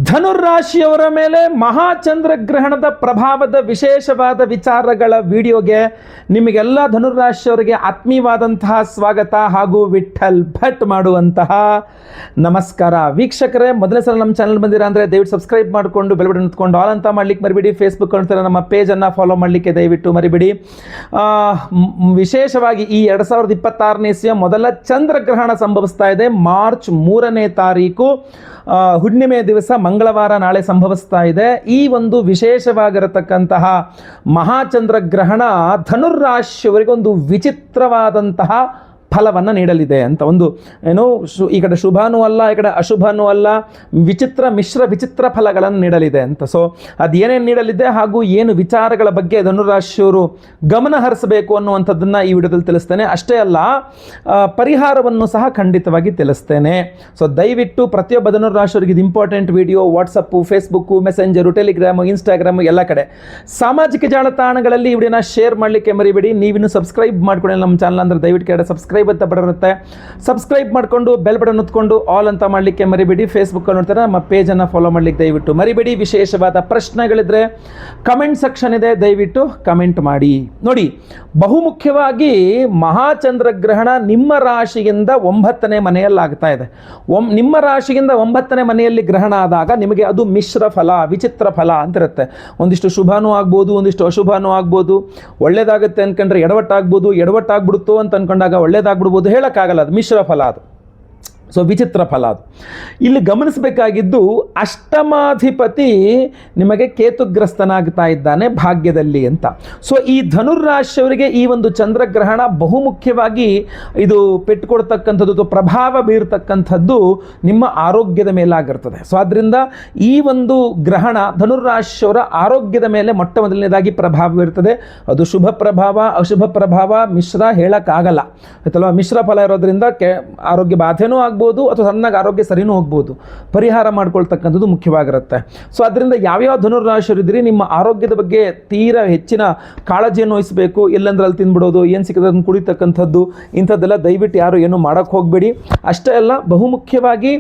ಧನುರಾಶಿಯವರ ಮೇಲೆ ಮಹಾಚಂದ್ರಗ್ರಹಣದ ಪ್ರಭಾವದ ವಿಶೇಷವಾದ ವಿಚಾರಗಳ ವಿಡಿಯೋಗೆ ನಿಮಗೆಲ್ಲ ಧನುರಾಶಿಯವರಿಗೆ ಆತ್ಮೀಯವಾದಂತಹ ಸ್ವಾಗತ ಹಾಗೂ ವಿಠಲ್ ಭಟ್ ಮಾಡುವಂತಹ ನಮಸ್ಕಾರ. ವೀಕ್ಷಕರೇ, ಮೊದಲನೇ ಸಲ ನಮ್ಮ ಚಾನಲ್ ಬಂದಿರ ಅಂದರೆ ದಯವಿಟ್ಟು ಸಬ್ಸ್ಕ್ರೈಬ್ ಮಾಡಿಕೊಂಡು ಬೆಲ್ ಬಟನ್ ಹೊತ್ಕೊಂಡು ಆಲ್ ಅಂತ ಮಾಡ್ಲಿಕ್ಕೆ ಮರಿಬೇಡಿ. ಫೇಸ್ಬುಕ್ ಅಂತಾರೆ ನಮ್ಮ ಪೇಜನ್ನು ಫಾಲೋ ಮಾಡಲಿಕ್ಕೆ ದಯವಿಟ್ಟು ಮರಿಬೇಡಿ. ವಿಶೇಷವಾಗಿ ಈ 2026ನೇ ಇಸ್ವಿಯ ಮೊದಲ ಚಂದ್ರಗ್ರಹಣ ಸಂಭವಿಸ್ತಾ ಇದೆ. ಮಾರ್ಚ್ 3ನೇ ತಾರೀಕು ಹುಣ್ಣಿಮೆ ದಿವಸ ಮಂಗಳವಾರ ನಾಳೆ ಸಂಭವಿಸ್ತಾ ಇದೆ. ಈ ಒಂದು ವಿಶೇಷವಾಗಿರತಕ್ಕಂತಹ ಮಹಾಚಂದ್ರಗ್ರಹಣ ಧನುರಾಶಿಯವರಿಗೆ ಒಂದು ವಿಚಿತ್ರವಾದಂತಹ ಫಲವನ್ನು ನೀಡಲಿದೆ ಅಂತ. ಒಂದು ಏನು ಈ ಕಡೆ ಶುಭನೂ ಅಲ್ಲ, ಈ ಕಡೆ ಅಶುಭನೂ ಅಲ್ಲ, ವಿಚಿತ್ರ ಫಲಗಳನ್ನು ನೀಡಲಿದೆ ಅಂತ. ಸೊ ಅದು ಏನೇನು ನೀಡಲಿದೆ ಹಾಗೂ ಏನು ವಿಚಾರಗಳ ಬಗ್ಗೆ ಧನುರಾಶಿಯವರು ಗಮನ ಹರಿಸಬೇಕು ಅನ್ನುವಂಥದ್ದನ್ನು ಈ ವಿಡಿಯೋದಲ್ಲಿ ತಿಳಿಸ್ತೇನೆ. ಅಷ್ಟೇ ಅಲ್ಲ, ಪರಿಹಾರವನ್ನು ಸಹ ಖಂಡಿತವಾಗಿ ತಿಳಿಸ್ತೇನೆ. ಸೊ ದಯವಿಟ್ಟು ಪ್ರತಿಯೊಬ್ಬ ಧನುರಾಶಿಯವರಿಗೆ ಇದು important video. WhatsApp, Facebook, messenger, Telegram, Instagram ಎಲ್ಲ ಕಡೆ ಸಾಮಾಜಿಕ ಜಾಲತಾಣಗಳಲ್ಲಿ ಈ ವಿಡಿಯೋನ ಶೇರ್ ಮಾಡಲಿಕ್ಕೆ ಮರಿಬೇಡಿ. ನೀವಿನ್ನು ಸಬ್ಸ್ಕ್ರೈಬ್ ಮಾಡ್ಕೊಳ್ಳಿ ನಮ್ಮ ಚಾನಲ್ ಅಂದರೆ ದಯವಿಟ್ಟು ಕೆಳಗಡೆ ಸಬ್ಸ್ಕ್ರೈಬ್ ಅಂತ ಬರುತ್ತೆ. ಸಬ್ಸ್ಕ್ರೈಬ್ ಮಾಡಿಕೊಂಡು ಬೆಲ್ ಬಟನ್ ಒತ್ಕೊಂಡು ಆಲ್ ಅಂತ ಮಾಡಲಿಕ್ಕೆ ಮರಿಬೇಡಿ. ಫೇಸ್ಬುಕ್ ನೋಡ್ತಾರೆ ನಮ್ಮ ಪೇಜನ್ನು ಫಾಲೋ ಮಾಡಲಿಕ್ಕೆ ದಯವಿಟ್ಟು ಮರಿಬೇಡಿ. ವಿಶೇಷವಾದ ಪ್ರಶ್ನೆಗಳಿದ್ರೆ ಕಮೆಂಟ್ ಸೆಕ್ಷನ್ ಇದೆ, ದಯವಿಟ್ಟು ಕಮೆಂಟ್ ಮಾಡಿ. ನೋಡಿ, ಬಹುಮುಖ್ಯವಾಗಿ ಮಹಾಚಂದ್ರಗ್ರಹಣ ನಿಮ್ಮ ರಾಶಿಯಿಂದ 9ನೇ ಮನೆಯಲ್ಲಾಗ್ತಾ ಇದೆ. ನಿಮ್ಮ ರಾಶಿಯಿಂದ 9ನೇ ಮನೆಯಲ್ಲಿ ಗ್ರಹಣ ಆದಾಗ ನಿಮಗೆ ಅದು ಮಿಶ್ರ ಫಲ, ವಿಚಿತ್ರ ಫಲ ಅಂತ ಇರುತ್ತೆ. ಒಂದಿಷ್ಟು ಶುಭನೂ ಆಗ್ಬೋದು, ಒಂದಿಷ್ಟು ಅಶುಭನೂ ಆಗ್ಬೋದು. ಒಳ್ಳೇದಾಗುತ್ತೆ ಅನ್ಕೊಂಡ್ರೆ ಎಡವಟ್ಟಾಗ್ಬಿಡುತ್ತೋ ಅಂತ ಅನ್ಕೊಂಡಾಗ ಒಳ್ಳೇದಾಗ್ಬಿಡ್ಬೋದು. ಹೇಳೋಕ್ಕಾಗಲ್ಲ, ಅದು ಮಿಶ್ರ ಫಲ, ಅದು ಸೊ ವಿಚಿತ್ರ ಫಲ. ಅದು ಇಲ್ಲಿ ಗಮನಿಸಬೇಕಾಗಿದ್ದು, ಅಷ್ಟಮಾಧಿಪತಿ ನಿಮಗೆ ಕೇತುಗ್ರಸ್ತನಾಗ್ತಾ ಇದ್ದಾನೆ ಭಾಗ್ಯದಲ್ಲಿ ಅಂತ. ಸೊ ಈ ಧನುರಾಶಿಯವರಿಗೆ ಈ ಒಂದು ಚಂದ್ರಗ್ರಹಣ ಬಹುಮುಖ್ಯವಾಗಿ ಇದು ಪೆಟ್ಟುಕೊಡ್ತಕ್ಕಂಥದ್ದು, ಪ್ರಭಾವ ಬೀರ್ತಕ್ಕಂಥದ್ದು ನಿಮ್ಮ ಆರೋಗ್ಯದ ಮೇಲಾಗಿರ್ತದೆ. ಸೊ ಆದ್ದರಿಂದ ಈ ಒಂದು ಗ್ರಹಣ ಧನುರಾಶಿಯವರ ಆರೋಗ್ಯದ ಮೇಲೆ ಮೊಟ್ಟ ಮೊದಲನೇದಾಗಿ ಪ್ರಭಾವ ಬೀರ್ತದೆ. ಅದು ಶುಭ ಪ್ರಭಾವ, ಅಶುಭ ಪ್ರಭಾವ, ಮಿಶ್ರ ಹೇಳೋಕ್ಕಾಗಲ್ಲ ಆಯ್ತಲ್ವ. ಮಿಶ್ರ ಫಲ ಇರೋದ್ರಿಂದ ಆರೋಗ್ಯ ಬಾಧೆನೂ ಆಗ್ಬೋದು ಅಥವಾ ಸಣ್ಣಗೆ ಆರೋಗ್ಯ ಸರಿನೂ ಹೋಗ್ಬೋದು. ಪರಿಹಾರ ಮಾಡ್ಕೊಳ್ತಕ್ಕಂಥದ್ದು ಮುಖ್ಯವಾಗಿರುತ್ತೆ. ಸೊ ಅದರಿಂದ ಯಾವ್ಯಾವ ಧನುರಾಶಿಯರಿದ್ದೀರಿ ನಿಮ್ಮ ಆರೋಗ್ಯದ ಬಗ್ಗೆ ತೀರಾ ಹೆಚ್ಚಿನ ಕಾಳಜಿಯನ್ನು ವಹಿಸಬೇಕು. ಇಲ್ಲಾಂದ್ರೆ ಅಲ್ಲಿ ತಿಂದ್ಬಿಡೋದು, ಏನು ಸಿಕ್ಕದನ್ನು ಕುಡಿತಕ್ಕಂಥದ್ದು, ಇಂಥದ್ದೆಲ್ಲ ದಯವಿಟ್ಟು ಯಾರು ಏನು ಮಾಡೋಕ್ಕೆ ಹೋಗಬೇಡಿ. ಅಷ್ಟೇ ಅಲ್ಲ, ಬಹುಮುಖ್ಯವಾಗಿ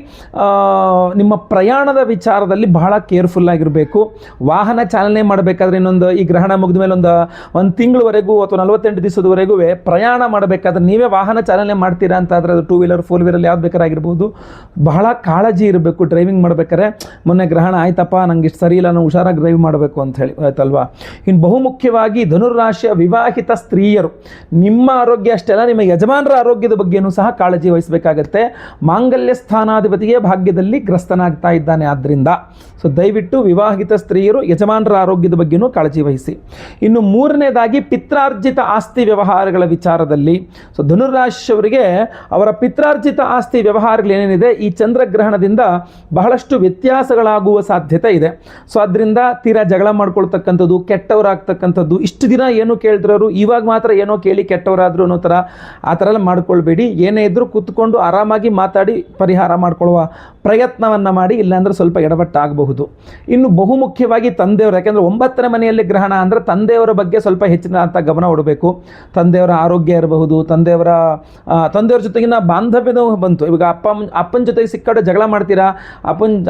ನಿಮ್ಮ ಪ್ರಯಾಣದ ವಿಚಾರದಲ್ಲಿ ಬಹಳ ಕೇರ್ಫುಲ್ ಆಗಿರಬೇಕು. ವಾಹನ ಚಾಲನೆ ಮಾಡಬೇಕಾದ್ರೆ ಈ ಗ್ರಹಣ ಮುಗಿದ ಮೇಲೆ ಒಂದು ತಿಂಗಳವರೆಗೂ ಅಥವಾ 48 ದಿವಸದವರೆಗೂ ಪ್ರಯಾಣ ಮಾಡಬೇಕಾದ್ರೆ ನೀವೇ ವಾಹನ ಚಾಲನೆ ಮಾಡ್ತೀರಾ ಅಂತ ಆದರೆ ಅದು 2 ವೀಲರ್ 4 ವೀಲರ್ ಯಾವ್ದು ಬೇಕಾಗಿರ್ಬೋದು, ಬಹಳ ಕಾಳಜಿ ಇರಬೇಕು ಡ್ರೈವಿಂಗ್ ಮಾಡ್ಬೇಕಾದ್ರೆ. ಮೊನ್ನೆ ಗ್ರಹಣ ಆಯ್ತಪ್ಪ, ನಂಗೆ ಇಷ್ಟು ಸರಿ ಇಲ್ಲ, ನಾನು ಹುಷಾರಾಗಿ ಡ್ರೈವ್ ಮಾಡಬೇಕು ಅಂತ ಹೇಳಿ ಆಯ್ತಲ್ವಾ. ಇನ್ನು ಬಹುಮುಖ್ಯವಾಗಿ ಧನುರಾಶಿಯ ವಿವಾಹಿತ ಸ್ತ್ರೀಯರು, ನಿಮ್ಮ ಆರೋಗ್ಯ ಅಷ್ಟೇ ಅಲ್ಲ, ನಿಮ್ಮ ಯಜಮಾನರ ಆರೋಗ್ಯದ ಬಗ್ಗೆಯೂ ಸಹ ಕಾಳಜಿ ವಹಿಸಬೇಕಾಗತ್ತೆ. ಮಾಂಗಲ್ಯ ಸ್ಥಾನಾಧಿಪತಿಗೆ ಭಾಗ್ಯದಲ್ಲಿ ಗ್ರಸ್ತನಾಗ್ತಾ ಇದ್ದಾನೆ. ಆದ್ದರಿಂದ ಸೊ ದಯವಿಟ್ಟು ವಿವಾಹಿತ ಸ್ತ್ರೀಯರು ಯಜಮಾನರ ಆರೋಗ್ಯದ ಬಗ್ಗೆಯೂ ಕಾಳಜಿ ವಹಿಸಿ. ಇನ್ನು 3ನೇದಾಗಿ ಪಿತ್ರಾರ್ಜಿತ ಆಸ್ತಿ ವ್ಯವಹಾರಗಳ ವಿಚಾರದಲ್ಲಿ ಸೊ ಧನುರಾಶಿಯವರಿಗೆ ಅವರ ಪಿತ್ರಾರ್ಜಿತ ಆಸ್ತಿ ವ್ಯವಹಾರಗಳೇನೇನಿದೆ ಈ ಚಂದ್ರಗ್ರಹಣದಿಂದ ಬಹಳಷ್ಟು ವ್ಯತ್ಯಾಸಗಳಾಗುವ ಸಾಧ್ಯತೆ ಇದೆ. ಸೊ ಅದರಿಂದ ತೀರಾ ಜಗಳ ಮಾಡ್ಕೊಳ್ತಕ್ಕಂಥದ್ದು, ಕೆಟ್ಟವರಾಗ್ತಕ್ಕಂಥದ್ದು, ಇಷ್ಟು ದಿನ ಏನು ಕೇಳಿದ್ರವರು ಇವಾಗ ಮಾತ್ರ ಏನೋ ಕೇಳಿ ಕೆಟ್ಟವರಾದ್ರು ಅನ್ನೋ ಥರ ಆ ಥರ ಎಲ್ಲ ಮಾಡ್ಕೊಳ್ಬೇಡಿ. ಏನೇ ಇದ್ರೂ ಕೂತ್ಕೊಂಡು ಆರಾಮಾಗಿ ಮಾತಾಡಿ ಪರಿಹಾರ ಮಾಡ್ಕೊಳ್ಳುವ ಪ್ರಯತ್ನವನ್ನು ಮಾಡಿ, ಇಲ್ಲಾಂದ್ರೆ ಸ್ವಲ್ಪ ಎಡವಟ್ಟಾಗಬಹುದು. ಇನ್ನು ಬಹುಮುಖ್ಯವಾಗಿ ತಂದೆಯವರು, ಯಾಕೆಂದರೆ 9ನೇ ಮನೆಯಲ್ಲಿ ಗ್ರಹಣ ಅಂದರೆ ತಂದೆಯವರ ಬಗ್ಗೆ ಸ್ವಲ್ಪ ಹೆಚ್ಚಿನ ಅಂತ ಗಮನ ಕೊಡಬೇಕು. ತಂದೆಯವರ ಆರೋಗ್ಯ ಇರಬಹುದು, ತಂದೆಯವರ ಜೊತೆಗಿನ ಬಾಂಧವ್ಯನೂ ಬಂತು. ಇವಾಗ ಅಪ್ಪನ ಜೊತೆಗೆ ಸಿಕ್ಕಾಡು ಜಗಳ ಮಾಡ್ತೀರಾ,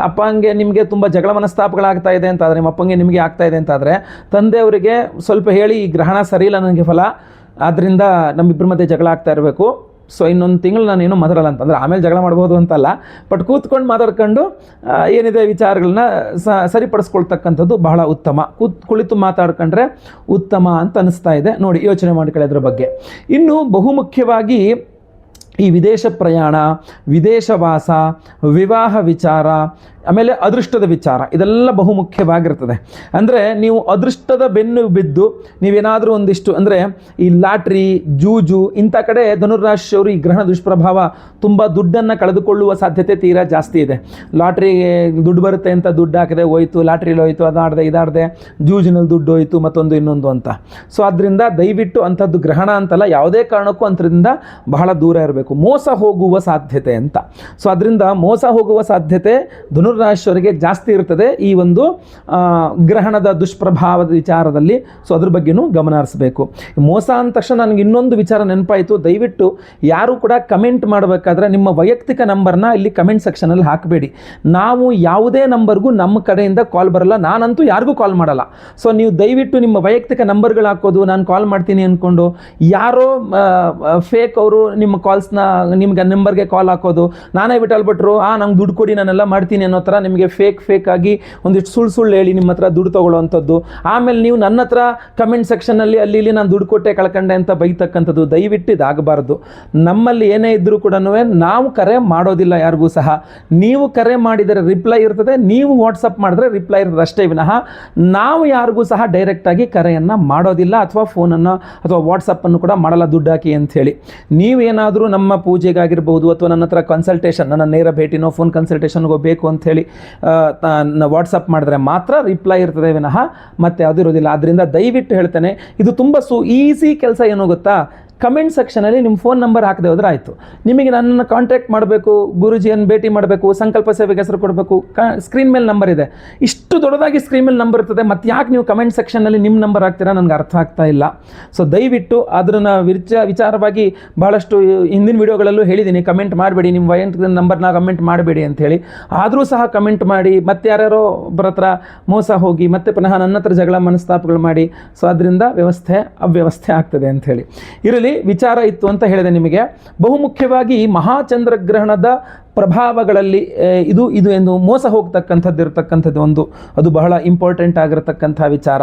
ಅಪ್ಪಂಗೆ ನಿಮಗೆ ತುಂಬ ಜಗಳ ಮನಸ್ತಾಪಗಳಾಗ್ತಾ ಇದೆ ಅಂತಾದರೆ, ನಿಮ್ಮ ಅಪ್ಪಂಗೆ ನಿಮಗೆ ಆಗ್ತಾ ಇದೆ ಅಂತಾದರೆ ತಂದೆಯವರಿಗೆ ಸ್ವಲ್ಪ ಹೇಳಿ, ಈ ಗ್ರಹಣ ಸರಿ ಇಲ್ಲ ನನಗೆ ಫಲ, ಆದ್ದರಿಂದ ನಮ್ಮಿಬ್ಬರ ಮಧ್ಯೆ ಜಗಳ ಆಗ್ತಾ ಇರಬೇಕು. ಸೊ ಇನ್ನೊಂದು ತಿಂಗಳು ನಾನು ಏನೂ ಮಾತಾಡಲ್ಲ ಅಂತಂದರೆ ಆಮೇಲೆ ಜಗಳ ಮಾಡ್ಬೋದು ಅಂತಲ್ಲ, ಬಟ್ ಕೂತ್ಕೊಂಡು ಮಾತಾಡ್ಕೊಂಡು ಏನಿದೆ ವಿಚಾರಗಳನ್ನ ಸರಿಪಡಿಸ್ಕೊಳ್ತಕ್ಕಂಥದ್ದು ಬಹಳ ಉತ್ತಮ. ಕುಳಿತು ಮಾತಾಡ್ಕೊಂಡ್ರೆ ಉತ್ತಮ ಅಂತ ಅನಿಸ್ತಾ ಇದೆ. ನೋಡಿ, ಯೋಚನೆ ಮಾಡ್ಕೊಳ್ಳಿ ಅದ್ರ ಬಗ್ಗೆ. ಇನ್ನು ಬಹುಮುಖ್ಯವಾಗಿ ಈ ವಿದೇಶ ಪ್ರಯಾಣ, ವಿದೇಶವಾಸ, ವಿವಾಹ ವಿಚಾರ, ಆಮೇಲೆ ಅದೃಷ್ಟದ ವಿಚಾರ, ಇದೆಲ್ಲ ಬಹುಮುಖ್ಯವಾಗಿರ್ತದೆ. ಅಂದರೆ ನೀವು ಅದೃಷ್ಟದ ಬೆನ್ನು ಬಿದ್ದು ನೀವೇನಾದರೂ ಒಂದಿಷ್ಟು ಅಂದರೆ ಈ ಲಾಟ್ರಿ, ಜೂಜು ಇಂಥ ಕಡೆ ಧನುರಾಶಿಯವರು ಈ ಗ್ರಹಣ ದುಷ್ಪ್ರಭಾವ ತುಂಬ ದುಡ್ಡನ್ನು ಕಳೆದುಕೊಳ್ಳುವ ಸಾಧ್ಯತೆ ತೀರಾ ಜಾಸ್ತಿ ಇದೆ. ಲಾಟ್ರಿಗೆ ದುಡ್ಡು ಬರುತ್ತೆ ಅಂತ ದುಡ್ಡು ಹಾಕಿದೆ, ಹೋಯ್ತು, ಲಾಟ್ರಿಲಿ ಹೋಯ್ತು, ಇದಾಡದೆ ಜೂಜಿನಲ್ಲಿ ದುಡ್ಡು ಹೋಯ್ತು, ಮತ್ತೊಂದು ಇನ್ನೊಂದು ಅಂತ. ಸೊ ಅದರಿಂದ ದಯವಿಟ್ಟು ಅಂಥದ್ದು ಗ್ರಹಣ ಅಂತಲ್ಲ, ಯಾವುದೇ ಕಾರಣಕ್ಕೂ ಅಂಥದ್ರಿಂದ ಬಹಳ ದೂರ ಇರಬೇಕು. ಮೋಸ ಹೋಗುವ ಸಾಧ್ಯತೆ ಅಂತ. ಸೊ ಅದರಿಂದ ಮೋಸ ಹೋಗುವ ಸಾಧ್ಯತೆ ಧನುರಾಶಿಯವರಿಗೆ ಜಾಸ್ತಿ ಇರ್ತದೆ ಈ ಒಂದು ಗ್ರಹಣದ ದುಷ್ಪ್ರಭಾವದ ವಿಚಾರದಲ್ಲಿ. ಸೊ ಅದ್ರ ಬಗ್ಗೆನೂ ಗಮನ ಹರಿಸಬೇಕು. ಮೋಸ ಅಂದ ತಕ್ಷಣ ನನಗೆ ಇನ್ನೊಂದು ವಿಚಾರ ನೆನಪಾಯಿತು. ದಯವಿಟ್ಟು ಯಾರು ಕೂಡ ಕಮೆಂಟ್ ಮಾಡಬೇಕಾದ್ರೆ ನಿಮ್ಮ ವೈಯಕ್ತಿಕ ನಂಬರ್ನ ಇಲ್ಲಿ ಕಮೆಂಟ್ ಸೆಕ್ಷನಲ್ಲಿ ಹಾಕಬೇಡಿ. ನಾವು ಯಾವುದೇ ನಂಬರ್ಗೂ ನಮ್ಮ ಕಡೆಯಿಂದ ಕಾಲ್ ಬರಲ್ಲ, ನಾನಂತೂ ಯಾರಿಗೂ ಕಾಲ್ ಮಾಡಲ್ಲ. ಸೊ ನೀವು ದಯವಿಟ್ಟು ನಿಮ್ಮ ವೈಯಕ್ತಿಕ ನಂಬರ್ಗಳು ಹಾಕೋದು, ನಾನು ಕಾಲ್ ಮಾಡ್ತೀನಿ ಅಂದ್ಕೊಂಡು ಯಾರೋ ಫೇಕ್ ಅವರು ನಿಮ್ಮ ಕಾಲ್ಸ್ನ ನಿಮ್ಗೆ ನಂಬರ್ಗೆ ಕಾಲ್ ಹಾಕೋದು, ನಾನೇ ಬಿಟ್ಟಲ್ಬಿಟ್ರು ನಂಗೆ ದುಡ್ಡು ಕೊಡಿ ನಾನೆಲ್ಲ ಮಾಡ್ತೀನಿ ಅನ್ನೋ ಥರ ನಿಮಗೆ ಫೇಕ್ ಆಗಿ ಒಂದಿಷ್ಟು ಸುಳ್ಳು ಹೇಳಿ ನಿಮ್ಮ ಹತ್ರ ದುಡ್ಡು ತೊಗೊಳ್ಳೋವಂಥದ್ದು. ಆಮೇಲೆ ನೀವು ನನ್ನ ಹತ್ರ ಕಮೆಂಟ್ ಸೆಕ್ಷನಲ್ಲಿ ಅಲ್ಲಿ ಇಲ್ಲಿ ನಾನು ದುಡ್ಡು ಕೊಟ್ಟೆ ಕಳ್ಕೊಂಡೆ ಅಂತ ಬೈತಕ್ಕಂಥದ್ದು. ದಯವಿಟ್ಟು ಇದಾಗಬಾರ್ದು. ನಮ್ಮಲ್ಲಿ ಏನೇ ಇದ್ದರೂ ಕೂಡ ನಾವು ಕರೆ ಮಾಡೋದಿಲ್ಲ ಯಾರಿಗೂ ಸಹ. ನೀವು ಕರೆ ಮಾಡಿದರೆ ರಿಪ್ಲೈ ಇರ್ತದೆ, ನೀವು ವಾಟ್ಸಪ್ ಮಾಡಿದ್ರೆ ರಿಪ್ಲೈ ಇರ್ತದೆ ಅಷ್ಟೇ ವಿನಃ ನಾವು ಯಾರಿಗೂ ಸಹ ಡೈರೆಕ್ಟಾಗಿ ಕರೆಯನ್ನು ಮಾಡೋದಿಲ್ಲ, ಅಥವಾ ಫೋನನ್ನು ಅಥವಾ ವಾಟ್ಸಪ್ಪನ್ನು ಕೂಡ ಮಾಡಲ್ಲ ದುಡ್ಡು ಹಾಕಿ ಅಂಥೇಳಿ. ನೀವೇನಾದರೂ ನಮ್ಮ ಪೂಜೆಗಾಗಿರ್ಬೋದು ಅಥವಾ ನನ್ನ ಹತ್ರ ಕನ್ಸಲ್ಟೇಷನ್, ನನ್ನ ನೇರ ಭೇಟಿನೋ ಫೋನ್ ಕನ್ಸಲ್ಟೇಷನ್ಗೋ ಬೇಕು ಅಂಥೇಳಿ ವಾಟ್ಸಪ್ ಮಾಡಿದ್ರೆ ಮಾತ್ರ ರಿಪ್ಲೈ ಇರ್ತದೆ ವಿನಃ ಮತ್ತೆ ಯಾವುದೂ ಇರೋದಿಲ್ಲ. ಆದ್ದರಿಂದ ದಯವಿಟ್ಟು ಹೇಳ್ತೇನೆ, ಇದು ತುಂಬ ಈಸಿ ಕೆಲಸ. ಏನೋ ಗೊತ್ತಾ, ಕಮೆಂಟ್ ಸೆಕ್ಷನಲ್ಲಿ ನಿಮ್ಮ ಫೋನ್ ನಂಬರ್ ಹಾಕದೆ ಹೋದ್ರೆ ಆಯಿತು. ನಿಮಗೆ ನನ್ನನ್ನು ಕಾಂಟ್ಯಾಕ್ಟ್ ಮಾಡಬೇಕು, ಗುರುಜಿಯನ್ನು ಭೇಟಿ ಮಾಡಬೇಕು, ಸಂಕಲ್ಪ ಸೇವೆಗೆ ಹೆಸರು ಕೊಡಬೇಕು, ಸ್ಕ್ರೀನ್ ಮೇಲೆ ನಂಬರ್ ಇದೆ. ಇಷ್ಟು ದೊಡ್ಡದಾಗಿ ಸ್ಕ್ರೀನ್ ಮೇಲೆ ನಂಬರ್ ಇರ್ತದೆ, ಮತ್ತು ಯಾಕೆ ನೀವು ಕಮೆಂಟ್ ಸೆಕ್ಷನಲ್ಲಿ ನಿಮ್ಮ ನಂಬರ್ ಹಾಕ್ತೀರಾ ನನಗೆ ಅರ್ಥ ಆಗ್ತಾ ಇಲ್ಲ. ಸೊ ದಯವಿಟ್ಟು ಅದನ್ನು ವಿಚಾರವಾಗಿ ಭಾಳಷ್ಟು ಹಿಂದಿನ ವಿಡಿಯೋಗಳಲ್ಲೂ ಹೇಳಿದ್ದೀನಿ, ಕಮೆಂಟ್ ಮಾಡಬೇಡಿ, ನಿಮ್ಮ ವೈಯಕ್ತಿಕ ನಂಬರ್ನ ಕಮೆಂಟ್ ಮಾಡಬೇಡಿ ಅಂಥೇಳಿ. ಆದರೂ ಸಹ ಕಮೆಂಟ್ ಮಾಡಿ ಮತ್ತೆ ಯಾರ್ಯಾರೋ ಒಬ್ಬರ ಹತ್ರ ಮೋಸ ಹೋಗಿ ಮತ್ತೆ ಪುನಃ ನನ್ನ ಹತ್ರ ಜಗಳ ಮನಸ್ತಾಪಗಳು ಮಾಡಿ. ಸೊ ಅದರಿಂದ ಅವ್ಯವಸ್ಥೆ ಆಗ್ತದೆ ಅಂಥೇಳಿ. ಇರಲಿ, ವಿಚಾರ ಇತ್ತು ಅಂತ ಹೇಳಿದೆ ನಿಮಗೆ. ಬಹುಮುಖ್ಯವಾಗಿ ಮಹಾಚಂದ್ರಗ್ರಹಣದ ಪ್ರಭಾವಗಳಲ್ಲಿ ಇದು ಎಂದು ಮೋಸ ಹೋಗ್ತಕ್ಕಂಥದ್ದು ಇರತಕ್ಕಂಥದ್ದು ಒಂದು, ಅದು ಬಹಳ ಇಂಪಾರ್ಟೆಂಟ್ ಆಗಿರತಕ್ಕಂಥ ವಿಚಾರ.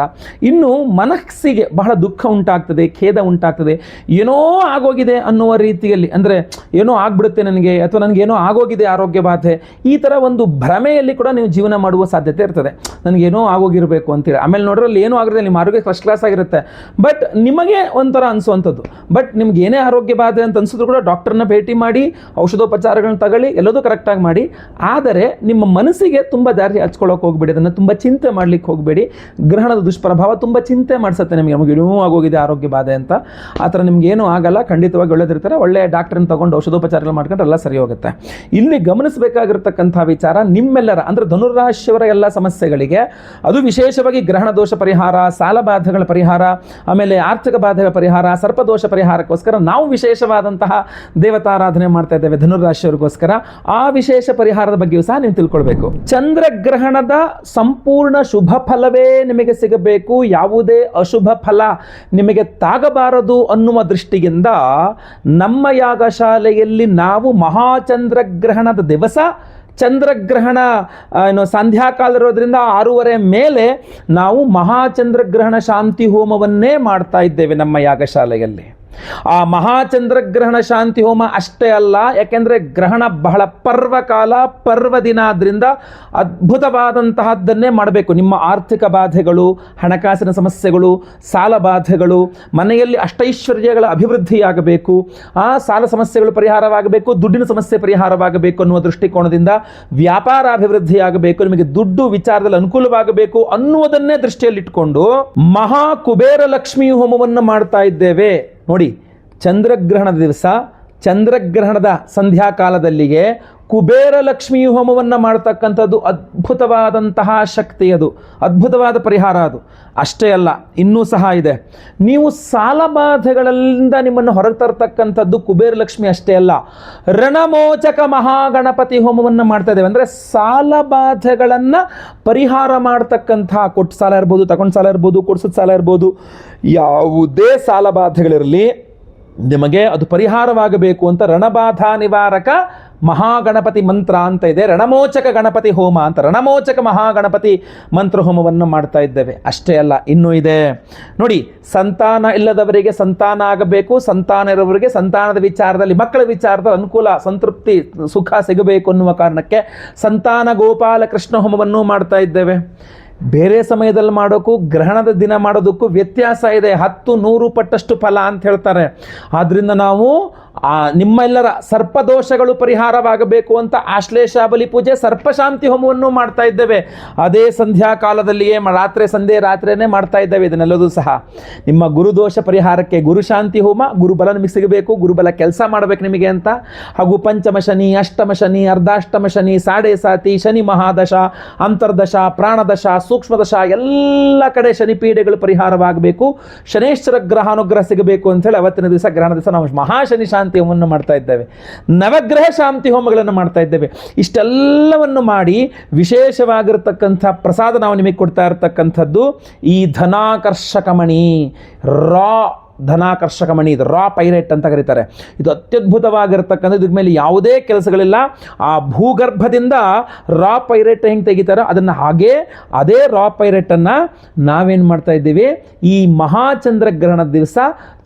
ಇನ್ನು ಮನಸ್ಸಿಗೆ ಬಹಳ ದುಃಖ ಉಂಟಾಗ್ತದೆ, ಖೇದ ಉಂಟಾಗ್ತದೆ. ಏನೋ ಆಗೋಗಿದೆ ಅನ್ನುವ ರೀತಿಯಲ್ಲಿ, ಅಂದರೆ ಏನೋ ಆಗ್ಬಿಡುತ್ತೆ ನನಗೆ, ಅಥವಾ ನನಗೇನೋ ಆಗೋಗಿದೆ ಆರೋಗ್ಯ ಬಾಧೆ, ಈ ಥರ ಒಂದು ಭ್ರಮೆಯಲ್ಲಿ ಕೂಡ ನೀವು ಜೀವನ ಮಾಡುವ ಸಾಧ್ಯತೆ ಇರ್ತದೆ. ನನಗೇನೋ ಆಗೋಗಿರಬೇಕು ಅಂತೇಳಿ. ಆಮೇಲೆ ನೋಡ್ರಲ್ಲಿ ಏನೂ ಆಗಿರುತ್ತೆ, ನಿಮ್ಮ ಆರೋಗ್ಯ ಫಸ್ಟ್ ಕ್ಲಾಸ್ ಆಗಿರುತ್ತೆ, ಬಟ್ ನಿಮಗೆ ಒಂಥರ ಅನಿಸುವಂಥದ್ದು. ಬಟ್ ನಿಮ್ಗೆ ಏನೇ ಆರೋಗ್ಯ ಬಾಧೆ ಅಂತ ಅನಿಸಿದ್ರು ಕೂಡ ಡಾಕ್ಟರ್ನ ಭೇಟಿ ಮಾಡಿ ಔಷಧೋಪಚಾರಗಳನ್ನ ತಗೊಳ್ಳಿ, ಎಲ್ಲದೂ ಕರೆಕ್ಟಾಗಿ ಮಾಡಿ. ಆದರೆ ನಿಮ್ಮ ಮನಸ್ಸಿಗೆ ತುಂಬ ಜಾರಿ ಹಚ್ಕೊಳ್ಳೋಕೆ ಹೋಗ್ಬೇಡಿ, ಅದನ್ನು ತುಂಬ ಚಿಂತೆ ಮಾಡ್ಲಿಕ್ಕೆ ಹೋಗಬೇಡಿ. ಗ್ರಹಣದ ದುಷ್ಪ್ರಭಾವ ತುಂಬ ಚಿಂತೆ ಮಾಡಿಸುತ್ತೆ ನಮಗೇನೂ ಆಗೋಗಿದೆ ಆರೋಗ್ಯ ಬಾಧೆ ಅಂತ. ಆ ಥರ ನಿಮ್ಗೇನೂ ಆಗಲ್ಲ, ಖಂಡಿತವಾಗಿ ಒಳ್ಳೆದಿರ್ತಾರೆ. ಒಳ್ಳೆ ಡಾಕ್ಟ್ರನ್ನ ತಗೊಂಡು ಔಷಧೋಪಚಾರಗಳು ಮಾಡ್ಕೊಂಡ್ರೆ ಎಲ್ಲ ಸರಿ ಹೋಗುತ್ತೆ. ಇಲ್ಲಿ ಗಮನಿಸಬೇಕಾಗಿರ್ತಕ್ಕಂಥ ವಿಚಾರ, ನಿಮ್ಮೆಲ್ಲರ ಅಂದರೆ ಧನುರಾಶಿಯವರ ಎಲ್ಲ ಸಮಸ್ಯೆಗಳಿಗೆ, ಅದು ವಿಶೇಷವಾಗಿ ಗ್ರಹಣ ದೋಷ ಪರಿಹಾರ, ಸಾಲ ಬಾಧೆಗಳ ಪರಿಹಾರ, ಆಮೇಲೆ ಆರ್ಥಿಕ ಬಾಧೆಗಳ ಪರಿಹಾರ, ಸರ್ಪದೋಷ ಪರಿಹಾರಕ್ಕೋಸ್ಕರ ನಾವು ವಿಶೇಷವಾದಂತಹ ದೇವತಾರಾಧನೆ ಮಾಡ್ತಾ ಇದ್ದೇವೆ ಧನುರಾಶಿಯವರಿಗೋಸ್ಕರ. ಆ ವಿಶೇಷ ಪರಿಹಾರದ ಬಗ್ಗೆಯೂ ಸಹ ನೀವು ತಿಳ್ಕೊಳ್ಬೇಕು. ಚಂದ್ರಗ್ರಹಣದ ಸಂಪೂರ್ಣ ಶುಭ ಫಲವೇ ನಿಮಗೆ ಸಿಗಬೇಕು, ಯಾವುದೇ ಅಶುಭ ಫಲ ನಿಮಗೆ ತಾಗಬಾರದು ಅನ್ನುವ ದೃಷ್ಟಿಯಿಂದ ನಮ್ಮ ಯಾಗಶಾಲೆಯಲ್ಲಿ ನಾವು ಮಹಾಚಂದ್ರಗ್ರಹಣದ ದಿವಸ, ಚಂದ್ರಗ್ರಹಣ ಸಂಧ್ಯಾಕಾಲ ಇರೋದ್ರಿಂದ 6:30 ಮೇಲೆ ನಾವು ಮಹಾಚಂದ್ರಗ್ರಹಣ ಶಾಂತಿ ಹೋಮವನ್ನೇ ಮಾಡ್ತಾ ಇದ್ದೇವೆ ನಮ್ಮ ಯಾಗಶಾಲೆಯಲ್ಲಿ. ಆ ಮಹಾಚಂದ್ರಗ್ರಹಣ ಶಾಂತಿ ಹೋಮ ಅಷ್ಟೇ ಅಲ್ಲ, ಯಾಕೆಂದರೆ ಗ್ರಹಣ ಬಹಳ ಪರ್ವಕಾಲ, ಪರ್ವದಿನ, ಆದ್ದರಿಂದ ಅದ್ಭುತವಾದಂತಹದ್ದನ್ನೇ ಮಾಡಬೇಕು. ನಿಮ್ಮ ಆರ್ಥಿಕ ಬಾಧೆಗಳು, ಹಣಕಾಸಿನ ಸಮಸ್ಯೆಗಳು, ಸಾಲ ಬಾಧೆಗಳು, ಮನೆಯಲ್ಲಿ ಅಷ್ಟೈಶ್ವರ್ಯಗಳ ಅಭಿವೃದ್ಧಿಯಾಗಬೇಕು, ಆ ಸಾಲ ಸಮಸ್ಯೆಗಳು ಪರಿಹಾರವಾಗಬೇಕು, ದುಡ್ಡಿನ ಸಮಸ್ಯೆ ಪರಿಹಾರವಾಗಬೇಕು ಅನ್ನುವ ದೃಷ್ಟಿಕೋನದಿಂದ ವ್ಯಾಪಾರ ಅಭಿವೃದ್ಧಿಯಾಗಬೇಕು, ನಿಮಗೆ ದುಡ್ಡು ವಿಚಾರದಲ್ಲಿ ಅನುಕೂಲವಾಗಬೇಕು ಅನ್ನುವುದನ್ನೇ ದೃಷ್ಟಿಯಲ್ಲಿಟ್ಟುಕೊಂಡು ಮಹಾ ಕುಬೇರ ಲಕ್ಷ್ಮೀ ಹೋಮವನ್ನು ಮಾಡ್ತಾ ಇದ್ದೇವೆ. ನೋಡಿ, ಚಂದ್ರಗ್ರಹಣದ ದಿವಸ, ಚಂದ್ರಗ್ರಹಣದ ಸಂಧ್ಯಾಕಾಲದಲ್ಲಿಗೆ ಕುಬೇರ ಲಕ್ಷ್ಮೀ ಹೋಮವನ್ನು ಮಾಡ್ತಕ್ಕಂಥದ್ದು ಅದ್ಭುತವಾದಂತಹ ಶಕ್ತಿ, ಅದು ಅದ್ಭುತವಾದ ಪರಿಹಾರ. ಅದು ಅಷ್ಟೇ ಅಲ್ಲ, ಇನ್ನೂ ಸಹ ಇದೆ. ನೀವು ಸಾಲ ಬಾಧೆಗಳಿಂದ ನಿಮ್ಮನ್ನು ಹೊರಗೆ ತರ್ತಕ್ಕಂಥದ್ದು ಕುಬೇರ ಲಕ್ಷ್ಮಿ ಅಷ್ಟೇ ಅಲ್ಲ, ರಣಮೋಚಕ ಮಹಾಗಣಪತಿ ಹೋಮವನ್ನು ಮಾಡ್ತಾ ಇದ್ದೇವೆ. ಅಂದರೆ ಸಾಲ ಬಾಧೆಗಳನ್ನು ಪರಿಹಾರ ಮಾಡ್ತಕ್ಕಂಥ, ಕೊಟ್ಟು ಸಾಲ ಇರ್ಬೋದು, ತಗೊಂಡು ಸಾಲ ಇರ್ಬೋದು, ಕೊಡ್ಸಿದ ಸಾಲ ಇರ್ಬೋದು, ಯಾವುದೇ ಸಾಲ ಬಾಧೆಗಳಿರಲಿ ನಿಮಗೆ ಅದು ಪರಿಹಾರವಾಗಬೇಕು ಅಂತ ರಣಬಾಧಾ ನಿವಾರಕ ಮಹಾಗಣಪತಿ ಮಂತ್ರ ಅಂತ ಇದೆ, ರಣಮೋಚಕ ಗಣಪತಿ ಹೋಮ ಅಂತ, ರಣಮೋಚಕ ಮಹಾಗಣಪತಿ ಮಂತ್ರ ಹೋಮವನ್ನು ಮಾಡ್ತಾ ಇದ್ದೇವೆ. ಅಷ್ಟೇ ಅಲ್ಲ, ಇನ್ನೂ ಇದೆ ನೋಡಿ. ಸಂತಾನ ಇಲ್ಲದವರಿಗೆ ಸಂತಾನ ಆಗಬೇಕು, ಸಂತಾನ ಇರೋವರಿಗೆ ಸಂತಾನದ ವಿಚಾರದಲ್ಲಿ, ಮಕ್ಕಳ ವಿಚಾರದಲ್ಲಿ ಅನುಕೂಲ, ಸಂತೃಪ್ತಿ, ಸುಖ ಸಿಗಬೇಕು ಅನ್ನುವ ಕಾರಣಕ್ಕೆ ಸಂತಾನ ಗೋಪಾಲ ಕೃಷ್ಣ ಹೋಮವನ್ನು ಮಾಡ್ತಾ ಇದ್ದೇವೆ. ಬೇರೆ ಸಮಯದಲ್ಲಿ ಮಾಡೋಕ್ಕೂ ಗ್ರಹಣದ ದಿನ ಮಾಡೋದಕ್ಕೂ ವ್ಯತ್ಯಾಸ ಇದೆ, 10-100 ಪಟ್ಟಷ್ಟು ಫಲ ಅಂತ ಹೇಳ್ತಾರೆ. ಆದ್ದರಿಂದ ನಾವು ನಿಮ್ಮೆಲ್ಲರ ಸರ್ಪದೋಷಗಳು ಪರಿಹಾರವಾಗಬೇಕು ಅಂತ ಆಶ್ಲೇಷ ಬಲಿ ಪೂಜೆ ಸರ್ಪಶಾಂತಿ ಹೋಮವನ್ನು ಮಾಡ್ತಾ ಇದ್ದೇವೆ. ಅದೇ ಸಂಧ್ಯಾ ಕಾಲದಲ್ಲಿಯೇ ರಾತ್ರಿನೇ ಮಾಡ್ತಾ ಇದ್ದೇವೆ. ಇದನ್ನೆಲ್ಲದೂ ಸಹ ನಿಮ್ಮ ಗುರುದೋಷ ಪರಿಹಾರಕ್ಕೆ ಗುರುಶಾಂತಿ ಹೋಮ, ಗುರುಬಲ ನಿಮಗೆ ಸಿಗಬೇಕು, ಗುರುಬಲ ಕೆಲಸ ಮಾಡಬೇಕು ನಿಮಗೆ ಅಂತ. ಹಾಗೂ ಪಂಚಮ ಶನಿ, ಅಷ್ಟಮ ಶನಿ, ಅರ್ಧಾಷ್ಟಮ ಶನಿ, ಸಾಡೆ ಸಾತಿ, ಶನಿ ಮಹಾದಶ, ಅಂತರ್ದಶ, ಪ್ರಾಣದಶ, ಸೂಕ್ಷ್ಮದಶ, ಎಲ್ಲ ಕಡೆ ಶನಿ ಪೀಡೆಗಳು ಪರಿಹಾರವಾಗಬೇಕು, ಶನೇಶ್ವರ ಗ್ರಹಾನುಗ್ರಹ ಸಿಗಬೇಕು ಅಂತೇಳಿ ಅವತ್ತಿನ ದಿವಸ ಗ್ರಹಣ ದಿವಸ ನಾವು ಮಹಾಶನಿ ಶಾಂತಿ ಹೋಮವನ್ನು ಮಾಡ್ತಾ ಇದ್ದೇವೆ. ನವಗ್ರಹ ಶಾಂತಿ ಹೋಮಗಳನ್ನು ಮಾಡ್ತಾ ಇದ್ದೇವೆ. ಇಷ್ಟೆಲ್ಲವನ್ನು ಮಾಡಿ ವಿಶೇಷವಾಗಿರತಕ್ಕಂಥ ಪ್ರಸಾದ ನಾವು ನಿಮಗೆ ಕೊಡ್ತಾ ಇರತಕ್ಕಂಥದ್ದು ಈ ಧನಾಕರ್ಷಕ ಮಣಿ, ಧನಾಕರ್ಷಕ ಮಣಿ. ಇದು ರಾ ಪೈರೇಟ್ ಅಂತ ಕರೀತಾರೆ. ಇದು ಅತ್ಯದ್ಭುತವಾಗಿರ್ತಕ್ಕಂಥ, ಇದ್ರ ಮೇಲೆ ಯಾವುದೇ ಕೆಲಸಗಳಿಲ್ಲ. ಆ ಭೂಗರ್ಭದಿಂದ ರಾ ಪೈರೇಟ್ ಹೆಂಗೆ ತೆಗಿತಾರೋ ಅದನ್ನು ಅದೇ ರಾ ಪೈರೇಟನ್ನು ನಾವೇನು ಮಾಡ್ತಾ ಇದ್ದೀವಿ, ಈ ಮಹಾಚಂದ್ರಗ್ರಹಣದ ದಿವಸ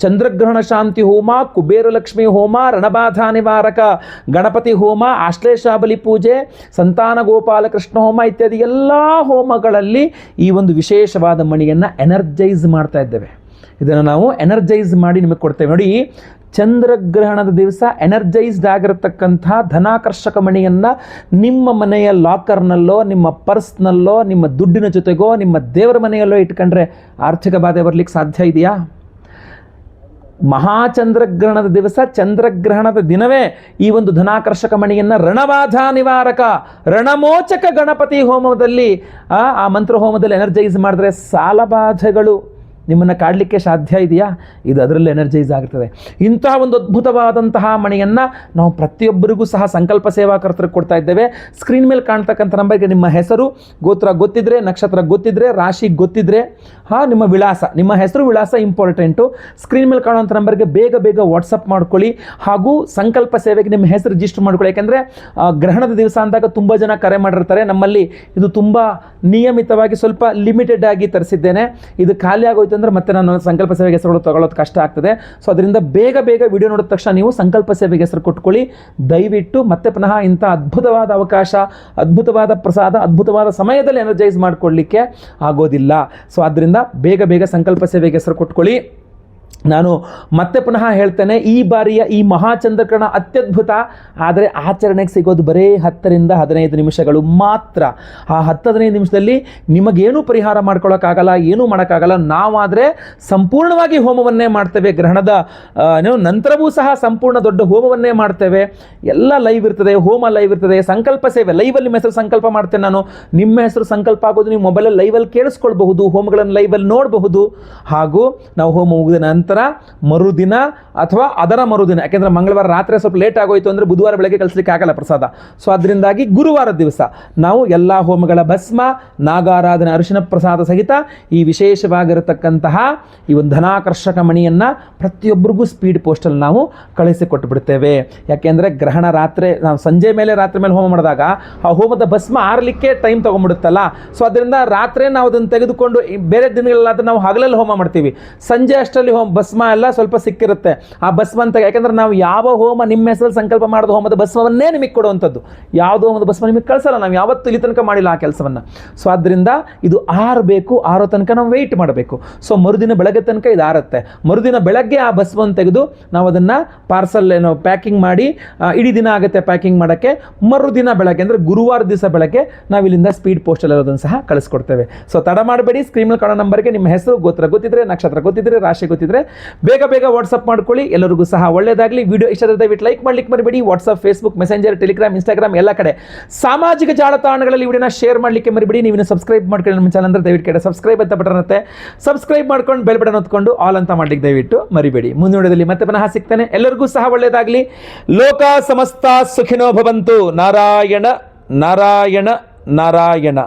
ಚಂದ್ರಗ್ರಹಣ ಶಾಂತಿ ಹೋಮ, ಕುಬೇರ ಲಕ್ಷ್ಮಿ ಹೋಮ, ರಣಬಾಧಾ ನಿವಾರಕ ಗಣಪತಿ ಹೋಮ, ಆಶ್ಲೇಷಾಬಲಿ ಪೂಜೆ, ಸಂತಾನ ಗೋಪಾಲಕೃಷ್ಣ ಹೋಮ ಇತ್ಯಾದಿ ಎಲ್ಲ ಹೋಮಗಳಲ್ಲಿ ಈ ಒಂದು ವಿಶೇಷವಾದ ಮಣಿಯನ್ನು ಎನರ್ಜೈಸ್ ಮಾಡ್ತಾ ಇದ್ದೇವೆ. ಇದನ್ನು ನಾವು ಎನರ್ಜೈಸ್ ಮಾಡಿ ನಿಮಗೆ ಕೊಡ್ತೇವೆ. ನೋಡಿ, ಚಂದ್ರಗ್ರಹಣದ ದಿವಸ ಎನರ್ಜೈಸ್ಡ್ ಆಗಿರತಕ್ಕಂಥ ಧನಾಕರ್ಷಕ ಮಣಿಯನ್ನು ನಿಮ್ಮ ಮನೆಯ ಲಾಕರ್ನಲ್ಲೋ, ನಿಮ್ಮ ಪರ್ಸ್ನಲ್ಲೋ, ನಿಮ್ಮ ದುಡ್ಡಿನ ಜೊತೆಗೋ, ನಿಮ್ಮ ದೇವರ ಮನೆಯಲ್ಲೋ ಇಟ್ಕೊಂಡ್ರೆ ಆರ್ಥಿಕ ಬಾಧೆ ಬರಲಿಕ್ಕೆ ಸಾಧ್ಯ ಇದೆಯಾ? ಮಹಾಚಂದ್ರಗ್ರಹಣದ ದಿವಸ, ಚಂದ್ರಗ್ರಹಣದ ದಿನವೇ ಈ ಒಂದು ಧನಾಕರ್ಷಕ ಮಣಿಯನ್ನು ರಣಬಾಧಾ ನಿವಾರಕ, ರಣಮೋಚಕ ಗಣಪತಿ ಹೋಮದಲ್ಲಿ ಆ ಮಂತ್ರ ಹೋಮದಲ್ಲಿ ಎನರ್ಜೈಸ್ ಮಾಡಿದ್ರೆ ಸಾಲಬಾಧೆಗಳು ನಿಮ್ಮನ್ನು ಕಾಡಲಿಕ್ಕೆ ಸಾಧ್ಯ ಇದೆಯಾ? ಇದು ಅದರಲ್ಲಿ ಎನರ್ಜೈಸ್ ಆಗ್ತದೆ. ಇಂತಹ ಒಂದು ಅದ್ಭುತವಾದಂತಹ ಮಣಿಯನ್ನು ನಾವು ಪ್ರತಿಯೊಬ್ಬರಿಗೂ ಸಹ ಸಂಕಲ್ಪ ಸೇವಾಕರ್ತರಿಗೆ ಕೊಡ್ತಾ ಇದ್ದೇವೆ. ಸ್ಕ್ರೀನ್ ಮೇಲೆ ಕಾಣ್ತಕ್ಕಂಥ ನಂಬರ್ಗೆ ನಿಮ್ಮ ಹೆಸರು, ಗೋತ್ರ ಗೊತ್ತಿದ್ರೆ, ನಕ್ಷತ್ರ ಗೊತ್ತಿದ್ರೆ, ರಾಶಿ ಗೊತ್ತಿದ್ರೆ, ನಿಮ್ಮ ವಿಳಾಸ, ನಿಮ್ಮ ಹೆಸರು ವಿಳಾಸ ಇಂಪಾರ್ಟೆಂಟು. ಸ್ಕ್ರೀನ್ ಮೇಲೆ ಕಾಣುವಂಥ ನಂಬರ್ಗೆ ಬೇಗ ವಾಟ್ಸಪ್ ಮಾಡ್ಕೊಳ್ಳಿ. ಹಾಗೂ ಸಂಕಲ್ಪ ಸೇವೆಗೆ ನಿಮ್ಮ ಹೆಸರು ರಿಜಿಸ್ಟರ್ ಮಾಡ್ಕೊಳ್ಳಿ. ಯಾಕೆಂದರೆ ಗ್ರಹಣದ ದಿವಸ ಅಂದಾಗ ತುಂಬ ಜನ ಕರೆ ಮಾಡಿರ್ತಾರೆ. ನಮ್ಮಲ್ಲಿ ಇದು ತುಂಬ ನಿಯಮಿತವಾಗಿ ಸ್ವಲ್ಪ ಲಿಮಿಟೆಡ್ ಆಗಿ ತರಿಸಿದ್ದೇನೆ. ಇದು ಖಾಲಿ ಆಗೋಯ್ತು ಅಂದರೆ ಮತ್ತೆ ನಾನು ಸಂಕಲ್ಪ ಸೇವೆಗೆ ಹೆಸರುಗಳು ತಗೊಳ್ಳೋದು ಕಷ್ಟ ಆಗ್ತದೆ. ಸೊ ಅದರಿಂದ ಬೇಗ ವಿಡಿಯೋ ನೋಡಿದ ತಕ್ಷಣ ನೀವು ಸಂಕಲ್ಪ ಸೇವೆಗೆ ಹೆಸರು ಕೊಟ್ಕೊಳ್ಳಿ ದಯವಿಟ್ಟು. ಮತ್ತೆ ಪುನಃ ಇಂಥ ಅದ್ಭುತವಾದ ಅವಕಾಶ, ಅದ್ಭುತವಾದ ಪ್ರಸಾದ, ಅದ್ಭುತವಾದ ಸಮಯದಲ್ಲಿ ಎನರ್ಜೈಸ್ ಮಾಡಿಕೊಳ್ಳಲಿಕ್ಕೆ ಆಗೋದಿಲ್ಲ. ಸೊ ಆದ್ದರಿಂದ ಬೇಗ ಸಂಕಲ್ಪ ಸೇವೆಗೆ ಹೆಸರು ಕೊಟ್ಕೊಳ್ಳಿ. ನಾನು ಮತ್ತೆ ಪುನಃ ಹೇಳ್ತೇನೆ, ಈ ಬಾರಿಯ ಈ ಮಹಾಚಂದ್ರಗ್ರಹಣ ಅತ್ಯದ್ಭುತ. ಆದರೆ ಆಚರಣೆಗೆ ಸಿಗೋದು ಬರೀ 10 ರಿಂದ 15 ನಿಮಿಷಗಳು ಮಾತ್ರ. ಆ 10-15 ನಿಮಿಷದಲ್ಲಿ ನಿಮಗೇನೂ ಪರಿಹಾರ ಮಾಡ್ಕೊಳ್ಳೋಕ್ಕಾಗಲ್ಲ, ಏನೂ ಮಾಡೋಕ್ಕಾಗಲ್ಲ. ನಾವಾದರೆ ಸಂಪೂರ್ಣವಾಗಿ ಹೋಮವನ್ನೇ ಮಾಡ್ತೇವೆ. ಗ್ರಹಣದ ನಂತರವೂ ಸಹ ಸಂಪೂರ್ಣ ದೊಡ್ಡ ಹೋಮವನ್ನೇ ಮಾಡ್ತೇವೆ. ಎಲ್ಲ ಲೈವ್ ಇರ್ತದೆ, ಹೋಮ ಲೈವ್ ಇರ್ತದೆ, ಸಂಕಲ್ಪ ಸೇವೆ ಲೈವಲ್ಲಿ ನಿಮ್ಮ ಹೆಸರು ಸಂಕಲ್ಪ ಮಾಡ್ತೇನೆ ನಾನು. ನಿಮ್ಮ ಹೆಸರು ಸಂಕಲ್ಪ ಆಗೋದು ನೀವು ಮೊಬೈಲಲ್ಲಿ ಲೈವಲ್ಲಿ ಕೇಳಿಸ್ಕೊಳ್ಬಹುದು, ಹೋಮಗಳನ್ನು ಲೈವಲ್ಲಿ ನೋಡಬಹುದು. ಹಾಗೂ ನಾವು ಹೋಮ ಮುಗಿದ ನಂತರ ಮರುದಿನ ಅಥವಾ ಅದರ ಮರುದಿನ, ಯಾಕೆಂದ್ರೆ ಮಂಗಳವಾರ ರಾತ್ರಿ ಸ್ವಲ್ಪ ಲೇಟ್ ಆಗೋಯ್ತು ಅಂದರೆ ಬುಧವಾರ ಬೆಳಗ್ಗೆ ಕಳಿಸ್ಲಿಕ್ಕೆ ಆಗಲ್ಲ ಪ್ರಸಾದ. ಸೊ ಅದರಿಂದಾಗಿ ಗುರುವಾರದ ದಿವಸ ನಾವು ಎಲ್ಲ ಹೋಮಗಳ ಭಸ್ಮ, ನಾಗಾರಾಧನೆ, ಅರಿಶಿನ ಪ್ರಸಾದ ಸಹಿತ ಈ ವಿಶೇಷವಾಗಿರತಕ್ಕಂತಹ ಈ ಒಂದು ಧನಾಕರ್ಷಕ ಮಣಿಯನ್ನು ಪ್ರತಿಯೊಬ್ಬರಿಗೂ ಸ್ಪೀಡ್ ಪೋಸ್ಟಲ್ಲಿ ನಾವು ಕಳಿಸಿಕೊಟ್ಟು ಬಿಡ್ತೇವೆ. ಯಾಕೆಂದರೆ ಗ್ರಹಣ ರಾತ್ರಿ, ನಾವು ರಾತ್ರಿ ಮೇಲೆ ಹೋಮ ಮಾಡಿದಾಗ ಆ ಹೋಮದ ಭಸ್ಮ ಆರಲಿಕ್ಕೆ ಟೈಮ್ ತೊಗೊಂಡ್ಬಿಡುತ್ತಲ್ಲ. ಸೊ ಅದರಿಂದ ರಾತ್ರಿ ನಾವು ಅದನ್ನು ತೆಗೆದುಕೊಂಡು ಬೇರೆ ದಿನಗಳಲ್ಲಾದ್ರೆ ನಾವು ಹಗಲಲ್ಲಿ ಹೋಮ ಮಾಡ್ತೀವಿ, ಸಂಜೆ ಅಷ್ಟರಲ್ಲಿ ಭಸ್ಮ ಎಲ್ಲ ಸ್ವಲ್ಪ ಸಿಕ್ಕಿರುತ್ತೆ. ಆ ಭಸ್ಮ ಅಂತ, ಯಾಕೆಂದ್ರೆ ನಾವು ಯಾವ ಹೋಮ ನಿಮ್ಮ ಹೆಸರಲ್ಲಿ ಸಂಕಲ್ಪ ಮಾಡಿದ ಹೋಮದ ಭಸ್ಮವನ್ನೇ ನಿಮಗೆ ಕೊಡುವಂಥದ್ದು. ಯಾವುದೋ ಹೋಮದ ಭಸ್ಮ ನಿಮಗೆ ಕಳಿಸಲ್ಲ, ನಾವು ಯಾವತ್ತೂ ಇಲ್ಲಿ ತನಕ ಮಾಡಿಲ್ಲ ಆ ಕೆಲಸವನ್ನು. ಸೊ ಆದ್ದರಿಂದ ಇದು ಆರೋ ತನಕ ನಾವು ವೆಯ್ಟ್ ಮಾಡಬೇಕು. ಸೊ ಮರುದಿನ ಬೆಳಗ್ಗೆ ತನಕ ಇದು ಆರುತ್ತೆ. ಮರುದಿನ ಬೆಳಗ್ಗೆ ಆ ಭಸ್ಮವನ್ನು ತೆಗೆದು ನಾವು ಅದನ್ನು ಪಾರ್ಸಲ್ ಪ್ಯಾಕಿಂಗ್ ಮಾಡಿ, ಇಡೀ ದಿನ ಆಗುತ್ತೆ ಪ್ಯಾಕಿಂಗ್ ಮಾಡೋಕ್ಕೆ. ಮರುದಿನ ಬೆಳಗ್ಗೆ ಅಂದರೆ ಗುರುವಾರ ದಿವಸ ಬೆಳಗ್ಗೆ ನಾವು ಇಲ್ಲಿಂದ ಸ್ಪೀಡ್ ಪೋಸ್ಟಲ್ಲಿ ಇರೋದನ್ನು ಸಹ ಕಳಿಸ್ಕೊಡ್ತೇವೆ. ಸೊ ತಡ ಮಾಡಬೇಡಿ. ಸ್ಕ್ರೀನ್ ಕಾಣೋ ನಂಬರ್ಗೆ ನಿಮ್ಮ ಹೆಸರು, ಗೋತ್ರ ಗೊತ್ತಿದ್ರೆ, ನಕ್ಷತ್ರ ಗೊತ್ತಿದ್ರೆ, ರಾಶಿ ಗೊತ್ತಿದ್ರೆ ಬೇಗ ವಾಟ್ಸಪ್ ಮಾಡ್ಕೊಳ್ಳಿ. ಎಲ್ಲರಿಗೂ ಸಹ ಒಳ್ಳೆಯದಾಗಲಿ. ವಿಡಿಯೋ ಇಷ್ಟ ಆದರೆ ದಯವಿಟ್ಟು ಲೈಕ್ ಮಾಡ್ಲಿಕ್ಕೆ ಮರಿಬೇಡಿ. WhatsApp, Facebook, messenger, Telegram, Instagram ಎಲ್ಲ ಕಡೆ ಸಾಮಾಜಿಕ ಜಾಲತಾಣಗಳಲ್ಲಿ ವಿಡಿಯೋನ ಶೇರ್ ಮಾಡಲಿಕ್ಕೆ ಮರಿಬೇಡಿ. ನೀವು ಸಬ್ಸ್ಕ್ರೈಬ್ ಮಾಡ್ಕೊಳ್ಳಿ ನಮ್ಮ ಚಾನಲ್ ಅಂದರೆ ದಯವಿಟ್ಟು ಕಡೆ ಸಬ್ಸ್ಕ್ರೈಬ್ ಅಂತ ಬಟನ್ ಇರುತ್ತೆ, ಸಬ್ಸ್ಕ್ರೈಬ್ ಮಾಡ್ಕೊಂಡು ಬೆಲ್ ಬಟನ್ ಹೊತ್ಕೊಂಡು ಆಲ್ ಅಂತ ಮಾಡ್ಲಿಕ್ಕೆ ದಯವಿಟ್ಟು ಮರಿಬೇಡಿ. ಮುಂದಿನ ವಿಡಿಯೋದಲ್ಲಿ ಮತ್ತೆ ಪುನಃ ಸಿಗ್ತಾನೆ. ಎಲ್ಲರಿಗೂ ಸಹ ಒಳ್ಳೆಯದಾಗಲಿ. ಲೋಕ ಸಮಸ್ತ ಸುಖಿನೋ ಭವಂತು. ನಾರಾಯಣ ನಾರಾಯಣ ನಾರಾಯಣ.